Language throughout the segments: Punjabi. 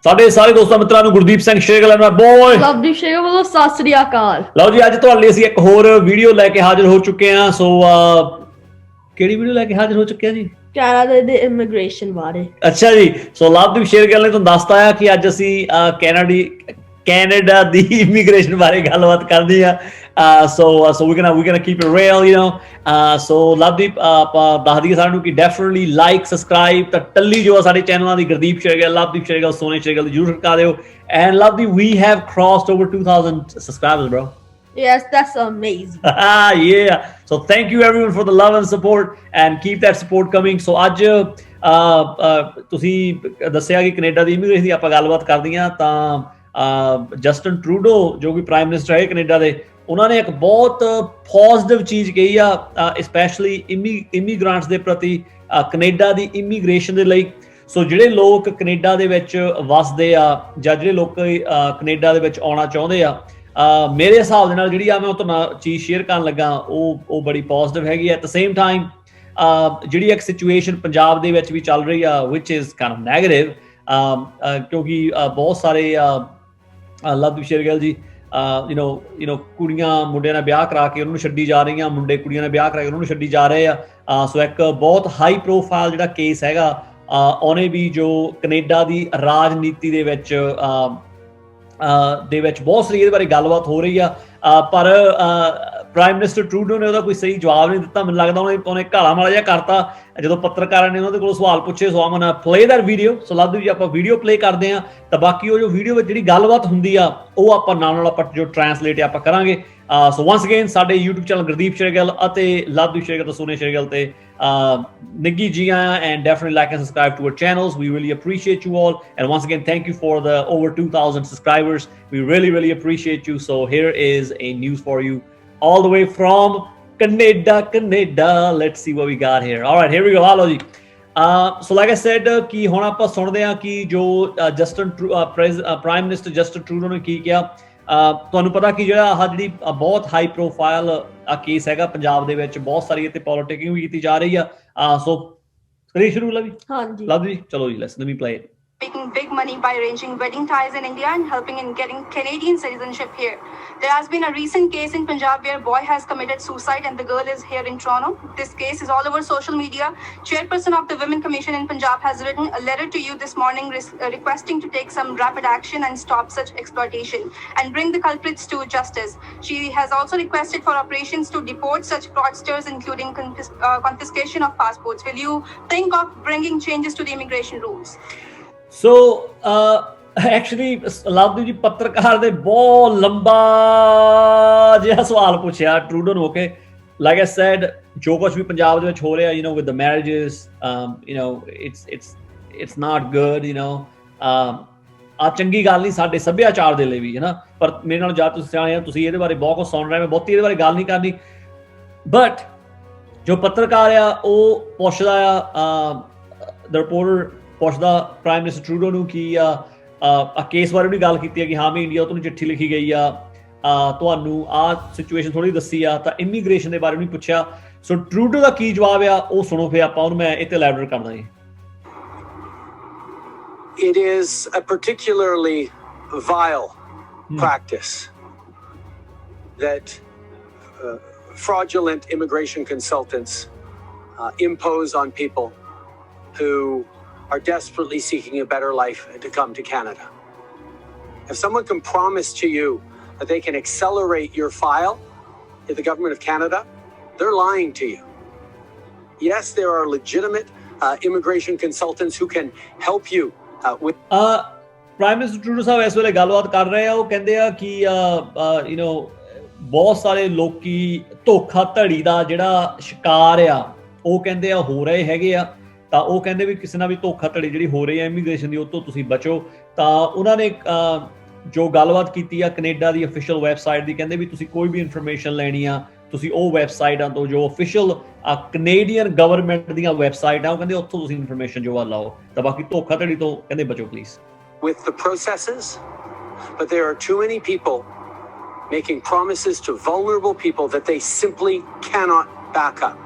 ਸਾਡੇ ਸਾਰੇ ਦੋਸਤਾਂ ਮਿੱਤਰਾਂ ਨੂੰ Gurdeep Singh Sehgal and my boy Lovedeep Sehgal ਵੱਲੋਂ ਸਤਿ ਸ੍ਰੀ ਅਕਾਲ। ਲਓ ਜੀ, ਅੱਜ ਤੁਹਾਡੇ ਲਈ ਅਸੀਂ ਇੱਕ ਹੋਰ ਵੀਡੀਓ ਲੈ ਕੇ ਹਾਜ਼ਰ ਹੋ ਚੁੱਕੇ ਹਾਂ। ਸੋ ਕਿਹੜੀ ਵੀਡੀਓ ਲੈ ਕੇ ਹਾਜ਼ਰ ਹੋ ਚੁੱਕੇ ਹਾਂ ਜੀ? ਕੈਨੇਡਾ ਦੇ ਇਮੀਗ੍ਰੇਸ਼ਨ ਬਾਰੇ। ਅੱਛਾ ਜੀ, ਸੋ ਲਵਦੀਪ ਸ਼ੇਗਲ ਨੇ ਤੁਹਾਨੂੰ ਦੱਸਤਾ ਹੈ ਕਿ ਅੱਜ ਅਸੀਂ ਕੈਨੇਡਾ ਦੀ ਇਮੀਗ੍ਰੇਸ਼ਨ ਬਾਰੇ ਗੱਲਬਾਤ ਕਰਨੀ ਆ। So we're gonna keep it real, you know. So Lovedeep ਆਪਾਂ ਦੱਸ ਦਈਏ ਸਾਰਿਆਂ ਨੂੰ ਕਿ ਡੈਫੀਨਿਟਲੀ ਲਾਈਕ ਸਬਸਕ੍ਰਾਈਬ ਤਾਂ ਟੱਲੀ ਜੋ ਆ ਸਾਡੇ ਚੈਨਲਾਂ ਦੀ ਗੁਰਦੀਪ ਸ਼ੇਗਲ, ਲਵਦੀਪ ਸ਼ੇਗਲ, ਸੋਨੇ ਸ਼ੇਗਲ ਦੀ ਜ਼ਰੂਰ ਖੜਕਾ ਦਿਓ। And Lovedeep, we have crossed over 2,000 subscribers, bro. Yes, that's amazing. Yeah. So thank you everyone for the love and support and keep that support coming. So ਅੱਜ ਤੁਸੀਂ ਦੱਸਿਆ ਕਿ ਕੈਨੇਡਾ ਦੀ ਇਮੀਗ੍ਰੇਸ਼ਨ ਦੀ ਆਪਾਂ ਗੱਲਬਾਤ ਕਰਦੇ ਹਾਂ ਤਾਂ ਜਸਟਨ ਟਰੂਡੋ ਜੋ ਕਿ ਪ੍ਰਾਈਮ ਮਿਨਿਸਟਰ ਹੈ ਕੈਨੇਡਾ ਦੇ, ਉਹਨਾਂ ਨੇ ਇੱਕ ਬਹੁਤ ਪੋਜ਼ਿਟਿਵ ਚੀਜ਼ ਕਹੀ ਆ ਸਪੈਸ਼ਲੀ ਇਮੀਗ੍ਰੈਂਟਸ ਦੇ ਪ੍ਰਤੀ, ਕੈਨੇਡਾ ਦੀ ਇਮੀਗ੍ਰੇਸ਼ਨ ਦੇ ਲਈ। ਸੋ ਜਿਹੜੇ ਲੋਕ ਕੈਨੇਡਾ ਦੇ ਵਿੱਚ ਵਸਦੇ ਆ ਜਾਂ ਜਿਹੜੇ ਲੋਕ ਕੈਨੇਡਾ ਦੇ ਵਿੱਚ ਆਉਣਾ ਚਾਹੁੰਦੇ ਆ, ਮੇਰੇ ਹਿਸਾਬ ਦੇ ਨਾਲ ਜਿਹੜੀ ਆ ਮੈਂ ਉਹ ਤੁਹਾਨੂੰ ਚੀਜ਼ ਸ਼ੇਅਰ ਕਰਨ ਲੱਗਾ ਉਹ ਬੜੀ ਪੋਜ਼ਿਟਿਵ ਹੈਗੀ ਆ। ਐਟ ਦ ਸੇਮ ਟਾਈਮ ਜਿਹੜੀ ਇੱਕ ਸਿਚੁਏਸ਼ਨ ਪੰਜਾਬ ਦੇ ਵਿੱਚ ਵੀ ਚੱਲ ਰਹੀ ਆ ਵਿਚ ਇਜ਼ ਕਾਈਂਡ ਆਫ ਨੈਗੇਟਿਵ, ਕਿਉਂਕਿ ਬਹੁਤ ਸਾਰੇ ਲਵਦੀਪ ਸ਼ੇਗਲ ਜੀ you know ਕੁੜੀਆਂ ਮੁੰਡਿਆਂ ਨਾਲ ਵਿਆਹ ਕਰਾ ਕੇ ਉਹਨਾਂ ਨੂੰ ਛੱਡੀ ਜਾ ਰਹੀਆਂ, ਮੁੰਡੇ ਕੁੜੀਆਂ ਨਾਲ ਵਿਆਹ ਕਰਾ ਕੇ ਉਹਨਾਂ ਨੂੰ ਛੱਡੀ ਜਾ ਰਹੇ ਆ। ਸੋ ਇੱਕ ਬਹੁਤ ਹਾਈ ਪ੍ਰੋਫਾਈਲ ਜਿਹੜਾ ਕੇਸ ਹੈਗਾ ਉਹਨੇ ਵੀ ਜੋ ਕੈਨੇਡਾ ਦੀ ਰਾਜਨੀਤੀ ਦੇ ਵਿੱਚ ਬਹੁਤ ਸਾਰੀ ਇਹਦੇ ਬਾਰੇ ਗੱਲਬਾਤ ਹੋ ਰਹੀ ਆ, ਪਰ ਪ੍ਰਾਈਮ ਮਿਨਿਸਟਰ ਟਰੂਡੋ ਨੇ ਉਹਦਾ ਕੋਈ ਸਹੀ ਜਵਾਬ ਨਹੀਂ ਦਿੱਤਾ। ਮੈਨੂੰ ਲੱਗਦਾ ਉਹਨੇ ਘਾਲਾ ਮਾਲਾ ਜਿਹਾ ਕਰਤਾ ਜਦੋਂ ਪੱਤਰਕਾਰਾਂ ਨੇ ਉਹਨਾਂ ਦੇ ਕੋਲੋਂ ਸਵਾਲ ਪੁੱਛੇ। ਸੋ ਆਮ ਗੋਣਾ ਪਲੇ ਦੈਟ ਵੀਡੀਓ। ਸੋ ਲਵਦੀਪ ਜੀ, ਆਪਾਂ ਵੀਡੀਓ ਪਲੇ ਕਰਦੇ ਹਾਂ ਤਾਂ ਬਾਕੀ ਉਹ ਜੋ ਵੀਡੀਓ ਵਿੱਚ ਜਿਹੜੀ ਗੱਲਬਾਤ ਹੁੰਦੀ ਆ ਉਹ ਆਪਾਂ ਨਾਲ ਆਪਾਂ ਜੋ ਟ੍ਰਾਂਸਲੇਟ ਆਪਾਂ ਕਰਾਂਗੇ। ਸੋ ਵਾਂਸ ਅਗੇਨ ਸਾਡੇ YouTube ਚੈਨਲ ਗੁਰਦੀਪ ਸ਼ੇਗਲ ਅਤੇ ਲਵਦੀਪ ਸ਼ੇਗਲ ਤੇ ਸੋਨੇ ਸ਼ੇਗਲ ਤੇ ਨਿੱਗੀ ਜੀ ਆਇਆ, and definitely like and subscribe to our channels. We really appreciate you all, and once again thank you for the over 2,000 subscribers. We really appreciate you. So here is a news for you all the way from Canada. Let's see what we got here. All right, here we go. Hello ji. So like I said ਕਿ ਹੁਣ ਆਪਾਂ ਸੁਣਦੇ ਹਾਂ ਕਿ ਜੋ ਪ੍ਰਾਈਮ ਮਿਨਿਸਟਰ ਜਸਟਨ ਟਰੂਡੋ ਨੇ ਕੀ ਕਿਹਾ। ਤੁਹਾਨੂੰ ਪਤਾ ਕਿ ਜਿਹੜਾ ਆਹ ਜਿਹੜੀ ਬਹੁਤ ਹਾਈ ਪ੍ਰੋਫਾਈਲ ਕੇਸ ਹੈਗਾ ਪੰਜਾਬ ਦੇ ਵਿੱਚ, ਬਹੁਤ ਸਾਰੀ ਇੱਥੇ ਪੋਲੀਟਿਕਿੰਗ ਵੀ ਕੀਤੀ ਜਾ ਰਹੀ ਆ। ਸੋ ਕਰੀ ਸ਼ੁਰੂ ਲਵੀ? ਹਾਂਜੀ ਲਵ ਜੀ, ਚਲੋ ਜੀ, let's let me play it. Making big money by arranging wedding ties in India and helping in getting Canadian citizenship here. There has been a recent case in Punjab where a boy has committed suicide and the girl is here in Toronto. This case is all over social media. Chairperson of the Women Commission in Punjab has written a letter to you this morning requesting to take some rapid action and stop such exploitation and bring the culprits to justice. She has also requested for operations to deport such fraudsters, including confiscation of passports. Will you think of bringing changes to the immigration rules? So actually Lovedeep ਜੀ, ਪੱਤਰਕਾਰ ਦੇ ਬਹੁਤ ਲੰਬਾ ਜਿਹਾ ਸਵਾਲ ਪੁੱਛਿਆ ਟਰੂਡੋ ਨੂੰ। ਓਕੇ, ਲਾਈਕ ਆਈ ਸੈਡ, ਜੋ ਕੁਝ ਵੀ ਪੰਜਾਬ ਦੇ ਵਿੱਚ ਹੋ ਰਿਹਾ, with the marriages, it's not good, ਆ ਚੰਗੀ ਗੱਲ ਨਹੀਂ ਸਾਡੇ ਸੱਭਿਆਚਾਰ ਦੇ ਲਈ ਵੀ, ਹੈ ਨਾ। ਪਰ ਮੇਰੇ ਨਾਲ ਜ਼ਿਆਦਾ ਤੁਸੀਂ ਸਿਆਣੇ ਆ, ਤੁਸੀਂ ਇਹਦੇ ਬਾਰੇ ਬਹੁਤ ਕੁਝ ਸੁਣ ਰਹੇ ਹੋ, ਮੈਂ ਬਹੁਤੀ ਇਹਦੇ ਬਾਰੇ ਗੱਲ ਨਹੀਂ ਕਰਨੀ। ਬਟ ਜੋ ਪੱਤਰਕਾਰ ਆ ਉਹ ਪੁੱਛਦਾ ਆ, ਦ ਰਿਪੋਰਟਰ ਪੁੱਛਦਾ ਪ੍ਰਾਈਮ ਮਿਨਿਸਟਰ ਟਰੂਡੋ ਨੂੰ ਕਿ ਕੇਸ ਬਾਰੇ ਵੀ ਗੱਲ ਕੀਤੀ ਹੈ ਕਿ ਹਾਂ ਵੀ ਇੰਡੀਆ ਤੋਂ ਚਿੱਠੀ ਲਿਖੀ ਗਈ ਆ, ਤੁਹਾਨੂੰ ਆਹ ਸਿਚੁਏਸ਼ਨ ਥੋੜੀ ਦੱਸੀ ਆ, ਤਾਂ ਇਮੀਗ੍ਰੇਸ਼ਨ ਦੇ ਬਾਰੇ ਵੀ ਪੁੱਛਿਆ। ਸੋ ਟਰੂਡੋ ਦਾ ਕੀ ਜਵਾਬ ਆ ਉਹ ਸੁਣੋ, ਫਿਰ ਆਪਾਂ ਉਹਨੂੰ ਮੈਂ ਇੱਥੇ ਐਲੈਬੋਰੇਟ ਕਰਦਾ ਜੀ। It is a particularly vile practice that fraudulent immigration consultants impose on people who are desperately seeking a better life to come to Canada. If someone can promise to you that they can accelerate your file in the government of Canada, they're lying to you. Yes, there are legitimate immigration consultants who can help you with prime minister Trudeau ਸਾਹਿਬ ਇਸ ਵੇਲੇ ਗੱਲਬਾਤ ਕਰ ਰਹੇ ਆ। ਉਹ ਕਹਿੰਦੇ ਆ ਕਿ ਬਹੁਤ ਸਾਰੇ ਲੋਕੀ ਧੋਖਾਧੜੀ ਦਾ ਜਿਹੜਾ ਸ਼ਿਕਾਰ ਆ ਉਹ ਕਹਿੰਦੇ ਆ ਹੋ ਰਹੇ ਹੈਗੇ ਆ, ਤਾਂ ਉਹ ਕਹਿੰਦੇ ਵੀ ਕਿਸੇ ਨਾਲ ਵੀ ਧੋਖਾਧੜੀ ਜਿਹੜੀ ਹੋ ਰਹੀ ਹੈ ਇਮੀਗ੍ਰੇਸ਼ਨ ਦੀ ਉਹ ਤੋਂ ਤੁਸੀਂ ਬਚੋ। ਤਾਂ ਉਹਨਾਂ ਨੇ ਜੋ ਗੱਲਬਾਤ ਕੀਤੀ ਆ ਕੈਨੇਡਾ ਦੀ ਅਫੀਸ਼ੀਅਲ ਵੈਬਸਾਈਟ ਦੀ, ਕਹਿੰਦੇ ਵੀ ਤੁਸੀਂ ਕੋਈ ਵੀ ਇਨਫੋਰਮੇਸ਼ਨ ਲੈਣੀ ਆ ਤੁਸੀਂ ਉਹ ਵੈਬਸਾਈਟਾਂ ਤੋਂ ਜੋ ਅਫੀਸ਼ੀਅਲ ਕੈਨੇਡੀਅਨ ਗਵਰਨਮੈਂਟ ਦੀਆਂ ਵੈਬਸਾਈਟਾਂ, ਉਹ ਕਹਿੰਦੇ ਉੱਥੋਂ ਤੁਸੀਂ ਇਨਫੋਰਮੇਸ਼ਨ ਜੋ ਆ ਲਾਓ, ਤਾਂ ਬਾਕੀ ਧੋਖਾਧੜੀ ਤੋਂ ਕਹਿੰਦੇ ਬਚੋ please. With the processes, but there are too many people making promises to vulnerable people that they simply cannot back up.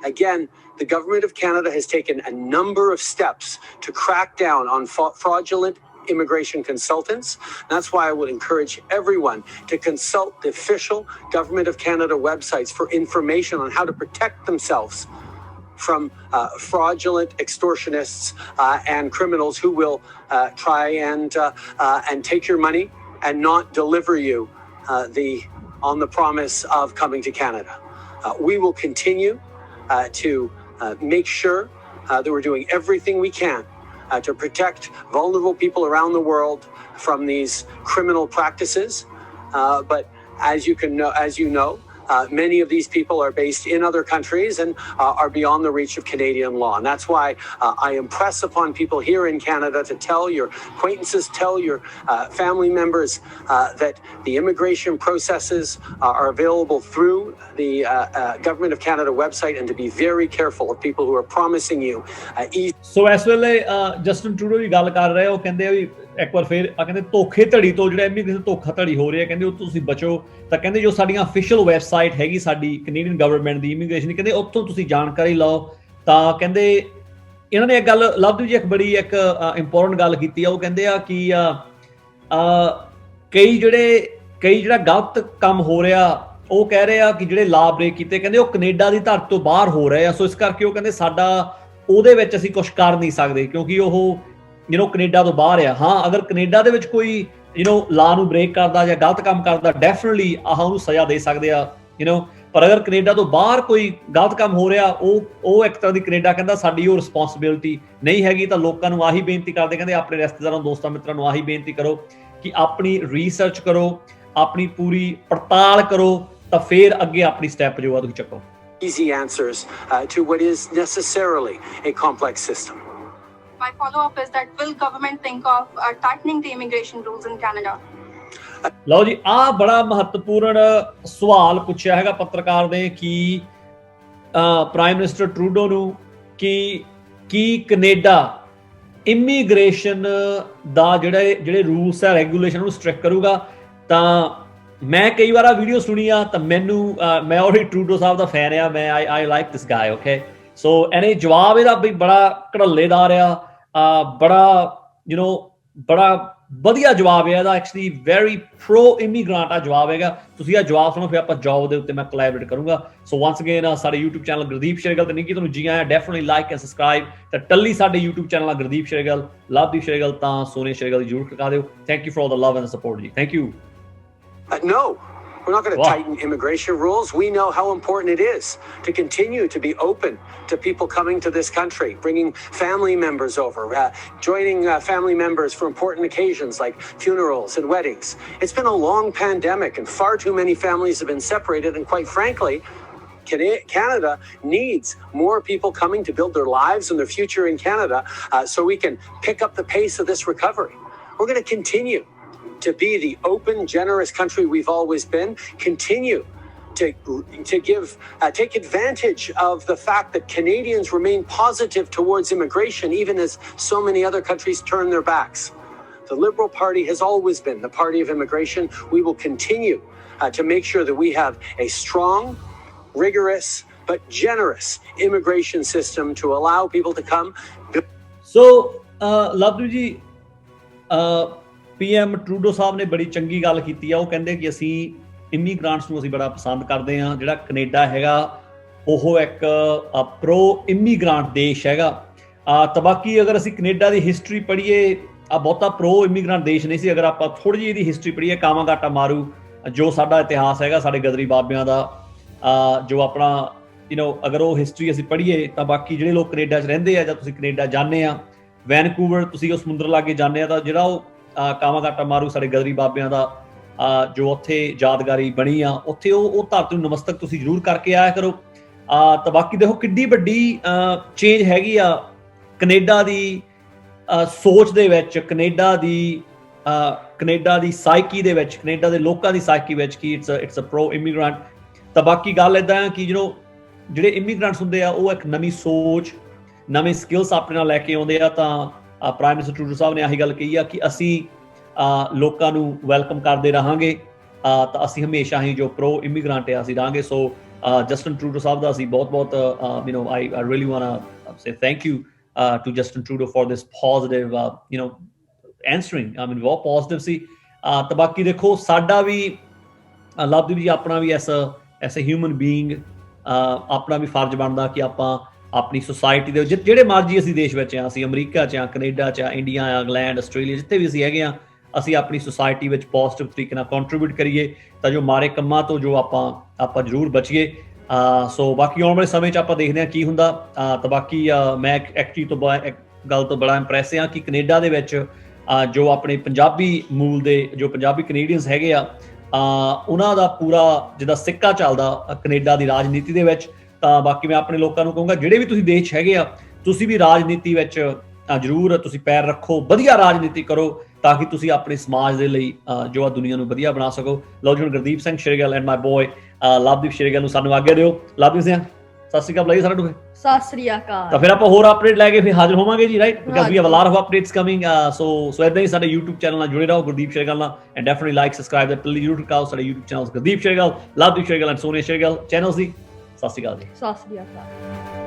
Again, the government of Canada has taken a number of steps to crack down on fraudulent immigration consultants. That's why I would encourage everyone to consult the official Government of Canada websites for information on how to protect themselves from fraudulent extortionists and criminals who will try and take your money and not deliver you on the promise of coming to Canada. We will continue to make sure that we're doing everything we can to protect vulnerable people around the world from these criminal practices. But as you know, many of these people are based in other countries and are beyond the reach of Canadian law. And that's why I impress upon people here in Canada to tell your acquaintances, tell your family members that the immigration processes are available through the Government of Canada website, and to be very careful of people who are promising you easy. ਸੋ ਇਸ ਵੇਲੇ ਜਸਟਿਨ ਟਰੂਡੋ ਦੀ ਗੱਲ ਕਰ ਰਹੇ, ਉਹ ਕਹਿੰਦੇ ਵੀ ਇੱਕ ਵਾਰ ਫਿਰ ਕਹਿੰਦੇ ਧੋਖੇ ਧੜੀ ਤੋਂ ਜਿਹੜਾ ਇਮੀਗ੍ਰੇਸ਼ਨ ਧੋਖਾ ਧੜੀ ਹੋ ਰਿਹਾ, ਕਹਿੰਦੇ ਉਹ ਤੁਸੀਂ ਬਚੋ। ਤਾਂ ਕਹਿੰਦੇ ਜੋ ਸਾਡੀਆਂ ਅਫੀਸ਼ੀਅਲ ਵੈਬਸਾਈਟ ਹੈਗੀ ਸਾਡੀ ਕੈਨੇਡੀਅਨ ਗਵਰਨਮੈਂਟ ਦੀ ਇਮੀਗ੍ਰੇਸ਼ਨ ਦੀ, ਕਹਿੰਦੇ ਉੱਥੋਂ ਤੁਸੀਂ ਜਾਣਕਾਰੀ ਲਓ। ਤਾਂ ਕਹਿੰਦੇ ਇਹਨਾਂ ਨੇ ਇੱਕ ਗੱਲ ਲਵਦੀਪ ਜੀ ਇੱਕ ਬੜੀ ਇੱਕ ਇੰਪੋਰਟੈਂਟ ਗੱਲ ਕੀਤੀ ਆ, ਉਹ ਕਹਿੰਦੇ ਆ ਕਿ ਕਈ ਜਿਹੜਾ ਗਲਤ ਕੰਮ ਹੋ ਰਿਹਾ, ਉਹ ਕਹਿ ਰਹੇ ਆ ਕਿ ਜਿਹੜੇ ਲਾ ਬ੍ਰੇਕ ਕੀਤੇ, ਕਹਿੰਦੇ ਉਹ ਕੈਨੇਡਾ ਦੀ ਧਰਤੀ ਤੋਂ ਬਾਹਰ ਹੋ ਰਹੇ ਆ। ਸੋ ਇਸ ਕਰਕੇ ਉਹ ਕਹਿੰਦੇ ਸਾਡਾ ਉਹਦੇ ਵਿੱਚ ਅਸੀਂ ਕੁਝ ਕਰ ਨਹੀਂ ਸਕਦੇ ਕਿਉਂਕਿ ਉਹ ਕੈਨੇਡਾ ਤੋਂ ਬਾਹਰ ਆ। ਹਾਂ, ਅਗਰ ਕੈਨੇਡਾ ਦੇ ਵਿੱਚ ਕੋਈ ਲਾ ਨੂੰ ਬ੍ਰੇਕ ਕਰਦਾ ਜਾਂ ਗਲਤ ਕੰਮ ਕਰਦਾ, ਡੈਫੀਨਿਟਲੀ ਉਹਨੂੰ ਸਜ਼ਾ ਦੇ ਸਕਦੇ ਆ ਪਰ ਅਗਰ ਕੈਨੇਡਾ ਤੋਂ ਬਾਹਰ ਕੋਈ ਗਲਤ ਕੰਮ ਹੋ ਰਿਹਾ, ਉਹ ਇੱਕ ਤਰ੍ਹਾਂ ਦੀ ਕੈਨੇਡਾ ਕਹਿੰਦਾ ਸਾਡੀ ਉਹ ਰਿਸਪੌਂਸਿਬਿਲਿਟੀ ਨਹੀਂ ਹੈਗੀ। ਤਾਂ ਲੋਕਾਂ ਨੂੰ ਆਹੀ ਬੇਨਤੀ ਕਰਦੇ, ਕਹਿੰਦੇ ਆਪਣੇ ਰਿਸ਼ਤੇਦਾਰਾਂ, ਦੋਸਤਾਂ, ਮਿੱਤਰਾਂ ਨੂੰ ਆਹੀ ਬੇਨਤੀ ਕਰੋ ਕਿ ਆਪਣੀ ਰਿਸਰਚ ਕਰੋ, ਆਪਣੀ ਪੂਰੀ ਪੜਤਾਲ ਕਰੋ, ਤਾਂ ਫਿਰ ਅੱਗੇ ਆਪਣੀ ਸਟੈਪ ਜੋ ਆ ਤੁਸੀਂ ਚੱਕੋ। Easy answers to what is necessarily a complex system. My follow-up is that will government think of tightening the immigration rules in Canada? ਲਓ ਜੀ, ਆਹ ਬੜਾ ਮਹੱਤਵਪੂਰਨ ਸਵਾਲ ਪੁੱਛਿਆ ਹੈਗਾ ਪੱਤਰਕਾਰ ਨੇ ਕਿ ਪ੍ਰਾਈਮ ਮਿਨਿਸਟਰ ਟਰੂਡੋ ਨੂੰ ਕੀ ਕੈਨੇਡਾ ਇਮੀਗ੍ਰੇਸ਼ਨ ਦਾ ਜਿਹੜੇ ਰੂਲਸ ਹੈ, ਰੈਗੂਲੇਸ਼ਨ ਨੂੰ ਸਟ੍ਰਿਕਟ ਕਰੂਗਾ। ਤਾਂ ਮੈਂ ਕਈ ਵਾਰ ਆ ਵੀਡੀਓ ਸੁਣੀ ਆ, ਤਾਂ ਮੈਂ ਉਹੀ ਟਰੂਡੋ ਸਾਹਿਬ ਦਾ ਫੈਨ ਆ, ਮੈਂ ਆਈ ਲਾਈਕ ਦਿਸ ਗਾਈ, ਓਕੇ। ਸੋ ਇਹਨੇ ਜਵਾਬ ਇਹਦਾ ਵੀ ਬੜਾ ਘੜੱਲੇਦਾਰ ਆ, ਬੜਾ ਵਧੀਆ ਜਵਾਬ ਹੈ ਇਹਦਾ, ਐਕਚੁਅਲੀ ਵੈਰੀ ਪ੍ਰੋ ਇਮੀਗ੍ਰੈਂਟ ਆ ਜਵਾਬ ਹੈਗਾ। ਤੁਸੀਂ ਆ ਜਵਾਬ ਸੁਣੋ, ਫਿਰ ਆਪਾਂ ਜੌਬ ਦੇ ਉੱਤੇ ਮੈਂ ਕੋਲੈਬੋਰੇਟ ਕਰੂੰਗਾ। ਸੋ ਵਨਸ ਅਗੇਨ ਸਾਡੇ YouTube ਚੈਨਲ ਗੁਰਦੀਪ ਸ਼ੇਰਗਿੱਲ ਤੇ ਨਿੱਕੀ ਤੁਹਾਨੂੰ ਜੀ ਆਇਆਂ, ਡੈਫੀਨਿਟਲੀ ਲਾਈਕ ਐਂਡ ਸਬਸਕ੍ਰਾਈਬ। ਤਾਂ ਟੱਲੀ ਸਾਡੇ YouTube ਚੈਨਲ ਆ ਗੁਰਦੀਪ ਸ਼ੇਰਗਿੱਲ, ਲਵਦੀਪ ਸ਼ੇਰਗਿੱਲ, ਤਾਂ ਸੋਨੀਆ ਸ਼ੇਰਗਿੱਲ ਜ਼ਰੂਰ ਖੜਕਾ ਦਿਓ। Thank you for all the love and support ਜੀ, thank you. No, we're not going to tighten immigration rules. We know how important it is to continue to be open to people coming to this country, bringing family members over, joining family members for important occasions like funerals and weddings. It's been a long pandemic and far too many families have been separated, and quite frankly, Canada needs more people coming to build their lives and their future in Canada so we can pick up the pace of this recovery. We're going to continue to be the open, generous country we've always been, continue to take advantage of the fact that Canadians remain positive towards immigration, even as so many other countries turn their backs. The Liberal Party has always been the party of immigration. We will continue to make sure that we have a strong, rigorous, but generous immigration system to allow people to come. So, Lavdu ji, PM Trudeau ਸਾਹਿਬ ਨੇ ਬੜੀ ਚੰਗੀ ਗੱਲ ਕੀਤੀ ਆ। ਉਹ ਕਹਿੰਦੇ ਕਿ ਅਸੀਂ ਇਮੀਗ੍ਰੈਂਟਸ ਨੂੰ ਅਸੀਂ ਬੜਾ ਪਸੰਦ ਕਰਦੇ ਹਾਂ। ਜਿਹੜਾ ਕੈਨੇਡਾ ਹੈਗਾ ਉਹ ਇੱਕ ਪ੍ਰੋ ਇਮੀਗ੍ਰੈਂਟ ਦੇਸ਼ ਹੈਗਾ। ਤਾਂ ਬਾਕੀ ਅਗਰ ਅਸੀਂ ਕੈਨੇਡਾ ਦੀ ਹਿਸਟਰੀ ਪੜ੍ਹੀਏ, ਬਹੁਤਾ ਪ੍ਰੋ ਇਮੀਗ੍ਰੈਂਟ ਦੇਸ਼ ਨਹੀਂ ਸੀ। ਅਗਰ ਆਪਾਂ ਥੋੜ੍ਹੀ ਜਿਹੀ ਇਹਦੀ ਹਿਸਟਰੀ ਪੜ੍ਹੀਏ, ਕਾਮਾਗਾਟਾ ਮਾਰੂ ਜੋ ਸਾਡਾ ਇਤਿਹਾਸ ਹੈਗਾ, ਸਾਡੇ ਗਦਰੀ ਬਾਬਿਆਂ ਦਾ, ਜੋ ਆਪਣਾ ਅਗਰ ਉਹ ਹਿਸਟਰੀ ਅਸੀਂ ਪੜ੍ਹੀਏ, ਤਾਂ ਬਾਕੀ ਜਿਹੜੇ ਲੋਕ ਕੈਨੇਡਾ 'ਚ ਰਹਿੰਦੇ ਆ ਜਾਂ ਤੁਸੀਂ ਕੈਨੇਡਾ ਜਾਂਦੇ ਆ, ਵੈਨਕੂਵਰ ਤੁਸੀਂ ਉਹ ਸਮੁੰਦਰ ਲਾਗੇ ਜਾਂਦੇ ਆ, ਤਾਂ ਜਿਹੜਾ ਉਹ ਕਾਮਾਗਾਟਾ ਮਾਰੂ ਸਾਡੇ ਗਦਰੀ ਬਾਬਿਆਂ ਦਾ ਜੋ ਉੱਥੇ ਯਾਦਗਾਰੀ ਬਣੀ ਆ, ਉੱਥੇ ਉਹ ਧਰਤੀ ਨੂੰ ਨਮਸਤਕ ਤੁਸੀਂ ਜ਼ਰੂਰ ਕਰਕੇ ਆਇਆ ਕਰੋ। ਤਾਂ ਬਾਕੀ ਦੇਖੋ ਕਿੱਡੀ ਵੱਡੀ ਚੇਂਜ ਹੈਗੀ ਆ ਕੈਨੇਡਾ ਦੀ ਸੋਚ ਦੇ ਵਿੱਚ, ਕੈਨੇਡਾ ਦੀ ਸਾਈਕੀ ਦੇ ਵਿੱਚ, ਕੈਨੇਡਾ ਦੇ ਲੋਕਾਂ ਦੀ ਸਾਈਕੀ ਵਿੱਚ ਕਿ ਇਟਸ ਅ ਪ੍ਰੋ ਇਮੀਗ੍ਰੈਂਟ। ਤਾਂ ਬਾਕੀ ਗੱਲ ਇੱਦਾਂ ਕਿ ਜਿਹੜੇ ਇਮੀਗ੍ਰੈਂਟਸ ਹੁੰਦੇ ਆ ਉਹ ਇੱਕ ਨਵੀਂ ਸੋਚ, ਨਵੇਂ ਸਕਿੱਲਸ ਆਪਣੇ ਨਾਲ ਲੈ ਕੇ ਆਉਂਦੇ ਆ। ਤਾਂ ਪ੍ਰਾਈਮ ਮਿਨਿਸਟਰ ਟਰੂਡੋ ਸਾਹਿਬ ਨੇ ਆਹੀ ਗੱਲ ਕਹੀ ਆ ਕਿ ਅਸੀਂ ਲੋਕਾਂ ਨੂੰ ਵੈਲਕਮ ਕਰਦੇ ਰਹਾਂਗੇ, ਤਾਂ ਅਸੀਂ ਹਮੇਸ਼ਾ ਹੀ ਜੋ ਪ੍ਰੋ ਇਮੀਗ੍ਰੈਂਟ ਆ ਅਸੀਂ ਰਹਾਂਗੇ। ਸੋ ਜਸਟਨ ਟਰੂਡੋ ਸਾਹਿਬ ਦਾ ਅਸੀਂ ਬਹੁਤ you know I really want say thank you to Justin Trudeau for this positive you know answering I mean ਬਹੁਤ ਪੋਜ਼ਿਟਿਵ ਸੀ ਤਾਂ ਬਾਕੀ ਦੇਖੋ ਸਾਡਾ ਵੀ ਲਵਦੀਪ ਜੀ ਆਪਣਾ ਵੀ ਐਸ ਅ ਹਿਊਮਨ ਬੀਇੰਗ ਆਪਣਾ ਵੀ ਫਰਜ਼ ਬਣਦਾ ਕਿ ਆਪਾਂ ਆਪਣੀ ਸੁਸਾਇਟੀ ਦੇ ਜਿਹੜੇ ਮਰਜ਼ੀ ਅਸੀਂ ਦੇਸ਼ ਵਿੱਚ ਆ ਅਸੀਂ ਅਮਰੀਕਾ 'ਚ ਆ ਕੈਨੇਡਾ 'ਚ ਆ ਇੰਡੀਆ ਆ ਇੰਗਲੈਂਡ ਆਸਟ੍ਰੇਲੀਆ ਜਿੱਥੇ ਵੀ ਅਸੀਂ ਹੈਗੇ ਆ ਅਸੀਂ ਆਪਣੀ ਸੁਸਾਇਟੀ ਵਿੱਚ ਪੋਜ਼ਿਟਿਵ ਤਰੀਕੇ ਨਾਲ ਕੰਟਰੀਬਿਊਟ ਕਰੀਏ ਤਾਂ ਜੋ ਮਾੜੇ ਕੰਮਾਂ ਤੋਂ ਜੋ ਆਪਾਂ ਜ਼ਰੂਰ ਬਚੀਏ ਸੋ ਬਾਕੀ ਆਉਣ ਵਾਲੇ ਸਮੇਂ 'ਚ ਆਪਾਂ ਦੇਖਦੇ ਹਾਂ ਕੀ ਹੁੰਦਾ ਤਾਂ ਬਾਕੀ ਮੈਂ ਐਕਚੁਅਲੀ ਤੋਂ ਇੱਕ ਗੱਲ ਤੋਂ ਬੜਾ ਇੰਪ੍ਰੈਸ ਹਾਂ ਕਿ ਕੈਨੇਡਾ ਦੇ ਵਿੱਚ ਜੋ ਆਪਣੇ ਪੰਜਾਬੀ ਮੂਲ ਦੇ ਜੋ ਪੰਜਾਬੀ ਕੈਨੇਡੀਅਨਸ ਹੈਗੇ ਆ ਉਹਨਾਂ ਦਾ ਪੂਰਾ ਜਿੱਦਾਂ ਸਿੱਕਾ ਚੱਲਦਾ ਕੈਨੇਡਾ ਦੀ ਰਾਜਨੀਤੀ ਦੇ ਵਿੱਚ ਤਾਂ ਬਾਕੀ ਮੈਂ ਆਪਣੇ ਲੋਕਾਂ ਨੂੰ ਕਹੂੰਗਾ ਜਿਹੜੇ ਵੀ ਤੁਸੀਂ ਦੇਸ਼ 'ਚ ਹੈਗੇ ਆ ਤੁਸੀਂ ਵੀ ਰਾਜਨੀਤੀ ਵਿੱਚ ਜ਼ਰੂਰ ਤੁਸੀਂ ਪੈਰ ਰੱਖੋ ਵਧੀਆ ਰਾਜਨੀਤੀ ਕਰੋ ਤਾਂ ਕਿ ਤੁਸੀਂ ਆਪਣੇ ਸਮਾਜ ਦੇ ਲਈ ਜੋ ਆ ਦੁਨੀਆ ਨੂੰ ਵਧੀਆ ਬਣਾ ਸਕੋ ਲਓ ਜੀ Gurdeep Singh Shergill and my boy Lovedeep Shergill ਨੂੰ ਸਾਨੂੰ ਆਗਿਆ ਦਿਓ ਲਵਦੀਪ ਸਿੰਘ ਸਤਿ ਸ਼੍ਰੀ ਅਕਾਲ ਬੁਲਾਈਏ ਸਾਰਿਆਂ ਨੂੰ ਸਤਿ ਸ੍ਰੀ ਅਕਾਲ ਤਾਂ ਫਿਰ ਆਪਾਂ ਹੋਰ ਅਪਡੇਟ ਲੈ ਕੇ ਫਿਰ ਹਾਜ਼ਰ ਹੋਵਾਂਗੇ ਜੀ right because we have a lot of updates coming so ਇਦਾਂ ਹੀ ਸਾਡੇ YouTube ਚੈਨਲ ਨਾਲ ਜੁੜੇ ਰਹੋ ਗੁਰਦੀਪ ਸ਼ੇਰਗਿੱਲ ਨਾਲ and definitely like subscribe the please YouTube ਕਾਲ ਸਾਡੇ YouTube channel Gurdeep Shergill Lovedeep Shergill and Sonia Shergill channels ਦੀ ਸਤਿ ਸ਼੍ਰੀ ਅਕਾਲ ਜੀ ਸਤਿ ਸ੍ਰੀ ਅਕਾਲ